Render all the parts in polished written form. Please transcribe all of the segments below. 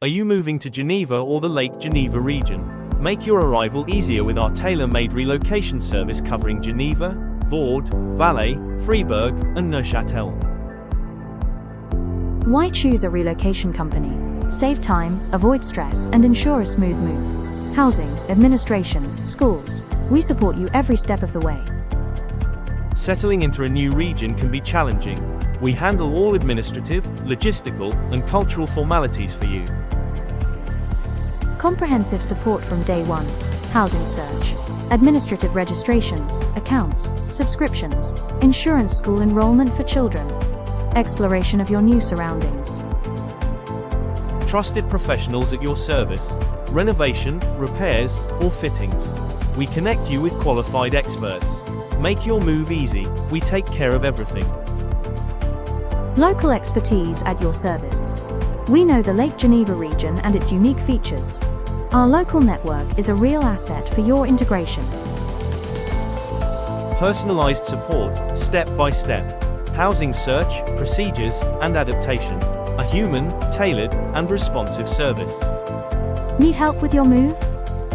Are you moving to Geneva or the Lake Geneva region? Make your arrival easier with our tailor-made relocation service covering Geneva, Vaud, Valais, Fribourg, and Neuchâtel. Why choose a relocation company? Save time, avoid stress, and ensure a smooth move. Housing, administration, schools. We support you every step of the way. Settling into a new region can be challenging. We handle all administrative, logistical, and cultural formalities for you. Comprehensive support from day one. Housing search, administrative registrations, accounts, subscriptions, insurance, school enrollment for children, exploration of your new surroundings. Trusted professionals at your service. Renovation, repairs, or fittings. We connect you with qualified experts. Make your move easy. We take care of everything. Local expertise at your service. We know the Lake Geneva region and its unique features. Our local network is a real asset for your integration. Personalized support, step by step. Housing search, procedures, and adaptation. A human, tailored, and responsive service. Need help with your move?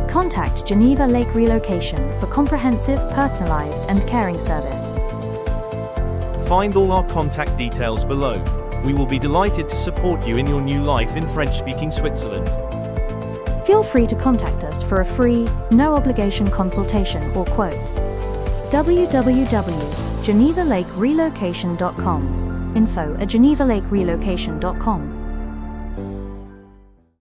Contact Geneva Lake Relocation for comprehensive, personalized, and caring service. Find all our contact details below. We will be delighted to support you in your new life in French-speaking Switzerland. Feel free to contact us for a free, no-obligation consultation or quote. www.genevalakerelocation.com. info@genevalakerelocation.com